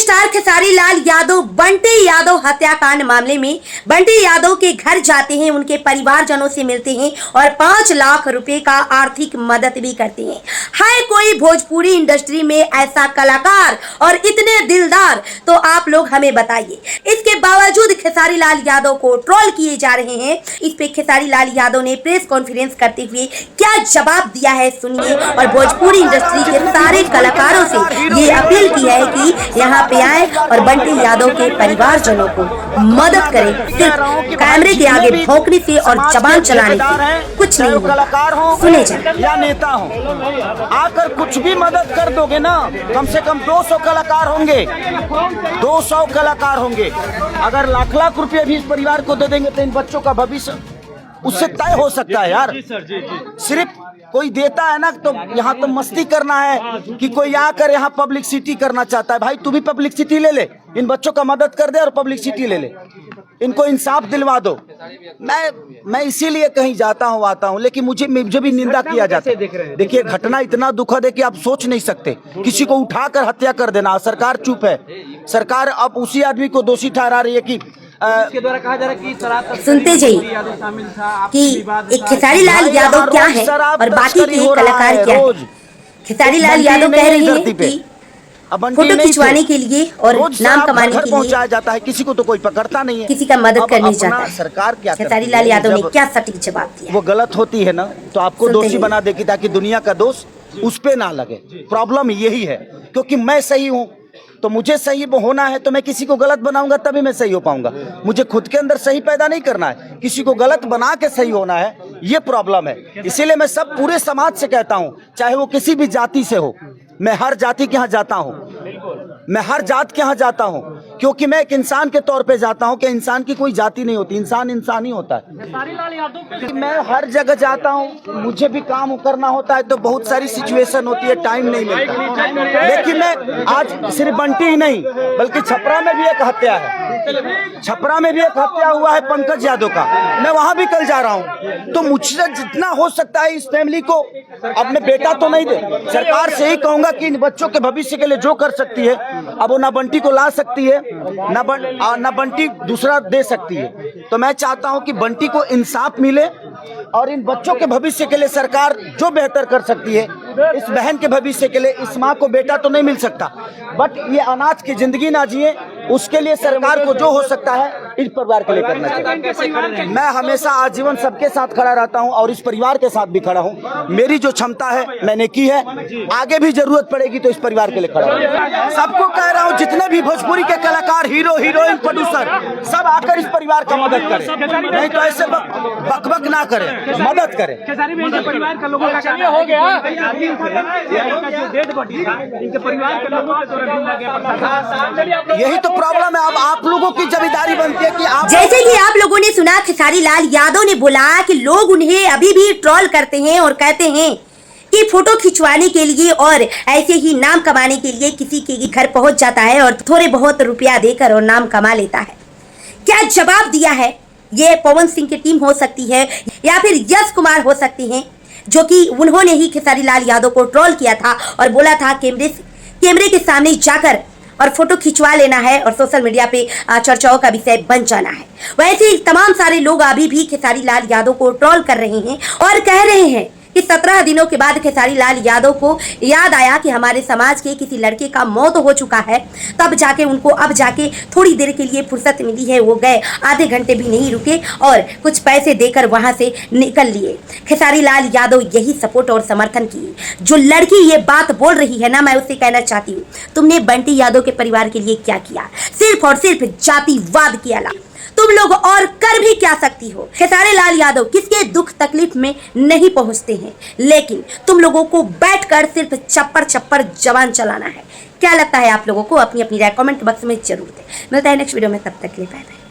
Star Khesari Lal Yadav Bunty Yadav हत्याकांड मामले में बंटी यादव के घर जाते हैं, उनके परिवारजनों से मिलते हैं और 5 लाख रुपए का आर्थिक मदद भी करते हैं। है कोई भोजपुरी इंडस्ट्री में ऐसा कलाकार और इतने दिलदार? तो आप लोग हमें बताइए। इसके बावजूद खेसारी लाल यादव को ट्रोल किए जा रहे हैं। इस पे खेसारी लाल यादव ने प्रेस कॉन्फ्रेंस करते हुए क्या जवाब दिया है सुनिए, और भोजपुरी इंडस्ट्री के सारे कलाकारों से ये अपील की है कि यहाँ पे आए और बंटी यादव के परिवारजनों को मदद करें। सिर्फ कैमरे के आगे भौंकने से और जबान चलाने से कुछ नहीं होगा। कलाकार हो सुने जाए या नेता हो, आकर कुछ भी मदद कर दोगे ना, कम से कम 200 कलाकार होंगे, 200 कलाकार होंगे। अगर लाख लाख रुपए भी इस परिवार को दे देंगे तो इन बच्चों का भविष्य उससे तय हो सकता है यार। सिर्फ कोई देता है ना तो यहाँ तो मस्ती करना है कि कोई आकर यहाँ पब्लिसिटी करना चाहता है। भाई तू भी पब्लिसिटी ले ले, इन बच्चों का मदद कर दे और पब्लिसिटी ले ले, इनको इंसाफ दिलवा दो। मैं इसीलिए कहीं जाता हूँ आता हूँ, लेकिन मुझे भी निंदा किया जाता है। देखिए घटना इतना दुखद है कि आप सोच नहीं सकते। किसी को उठाकर हत्या कर देना, सरकार चुप है। सरकार अब उसी आदमी को दोषी ठहरा रही है कि इसके द्वारा कहा जा रहा है कि सुनते जाइए कि एक खेसारी लाल यादव क्या है और बाकी के कलाकार क्या है। खेसारी लाल यादव कह रहे हैं कि फोटो खिंचवाने के लिए और नाम कमाने के लिए पहुंचाया जाता है, किसी को तो कोई पकड़ता नहीं है, किसी का मदद करने जाता है। सरकार क्या खेसारी लाल यादव ने क्या सटीक जवाब दिया? वो गलत होती है ना तो आपको दोषी बना देगी ताकि दुनिया का दोष उस पे ना लगे। प्रॉब्लम यही है, क्योंकि मैं सही हूँ तो मुझे सही होना है, तो मैं किसी को गलत बनाऊंगा तभी मैं सही हो पाऊंगा। मुझे खुद के अंदर सही पैदा नहीं करना है, किसी को गलत बना के सही होना है, ये प्रॉब्लम है। इसीलिए मैं सब पूरे समाज से कहता हूँ, चाहे वो किसी भी जाति से हो, मैं हर जाति के यहाँ जाता हूँ, मैं हर जात के यहाँ जाता हूँ, क्योंकि मैं एक इंसान के तौर पे जाता हूँ कि इंसान की कोई जाति नहीं होती, इंसान इंसान ही होता है। मैं हर जगह जाता हूँ, मुझे भी काम करना होता है तो बहुत सारी सिचुएशन होती है, टाइम नहीं मिलता। लेकिन मैं आज सिर्फ बंटी ही नहीं बल्कि छपरा में भी एक हत्या है, छपरा में भी एक हत्या हुआ है पंकज यादव का, मैं वहाँ भी कल जा रहा हूँ। तो मुझसे जितना हो सकता है इस फैमिली को, अब मैं बेटा तो नहीं दे, सरकार से ही कहूँगा कि इन बच्चों के भविष्य के लिए जो कर सकती है, अब वो ना बंटी को ला सकती है ना बंटी दूसरा दे सकती है। तो मैं चाहता हूं कि बंटी को इंसाफ मिले और इन बच्चों के भविष्य के लिए सरकार जो बेहतर कर सकती है, इस बहन के भविष्य के लिए, इस माँ को बेटा तो नहीं मिल सकता बट ये अनाथ की जिंदगी ना जिए, उसके लिए सरकार को जो हो सकता है इस परिवार के लिए करना चाहिए। मैं हमेशा आजीवन सबके साथ खड़ा रहता हूं और इस परिवार के साथ भी खड़ा हूं। मेरी जो क्षमता है मैंने की है, आगे भी जरूरत पड़ेगी तो इस परिवार के लिए खड़ा हूं। सबको कह रहा हूं, जितने भी भोजपुरी के कलाकार, हीरो हीरोइन, प्रोड्यूसर, सब आकर इस परिवार का मदद करें, नहीं तो ऐसे बक ना करें, मदद करें। परिवार का लोगों का हो गया, यही तो प्रॉब्लम है। अब आप लोगों की जिम्मेदारी बनती है कि आप, जैसे कि आप लोगों ने सुना, खेसारी लाल यादव ने बोला कि लोग उन्हें अभी भी ट्रोल करते हैं और कहते हैं कि फोटो खिंचवाने के लिए और ऐसे ही नाम कमाने के लिए किसी के घर पहुंच जाता है और थोड़े बहुत रुपया देकर और नाम कमा लेता है। क्या जवाब दिया है? ये पवन सिंह की टीम हो सकती है या फिर यश कुमार हो सकते हैं, जो कि उन्होंने ही खेसारी लाल यादव को ट्रोल किया था और बोला था कैमरे के सामने जाकर और फोटो खिंचवा लेना है और सोशल मीडिया पे चर्चाओं का विषय बन जाना है। वैसे ही तमाम सारे लोग अभी भी खेसारी लाल यादव को ट्रोल कर रहे हैं और कह रहे हैं कि 17 दिनों के बाद खेसारी लाल यादव को याद आया कि हमारे समाज के किसी लड़के का मौत हो चुका है, तब जाके उनको अब जाके थोड़ी देर के लिए फुर्सत मिली है। वो गए, आधे घंटे भी नहीं रुके और कुछ पैसे देकर वहां से निकल लिए। खेसारी लाल यादव यही सपोर्ट और समर्थन की। जो लड़की ये बात बोल रही है ना, मैं उससे कहना चाहती हूँ, तुमने बंटी यादव के परिवार के लिए क्या किया? सिर्फ और सिर्फ जातिवाद के अलावा तुम लोग और कर भी क्या सकती हो? खेसारी लाल यादव किसके दुख तकलीफ में नहीं पहुंचते हैं, लेकिन तुम लोगों को बैठकर सिर्फ चप्पर जबान चलाना है। क्या लगता है आप लोगों को? अपनी राय कमेंट बॉक्स में जरूर दें। मिलता है नेक्स्ट वीडियो में, तब तक के लिए बाय बाय।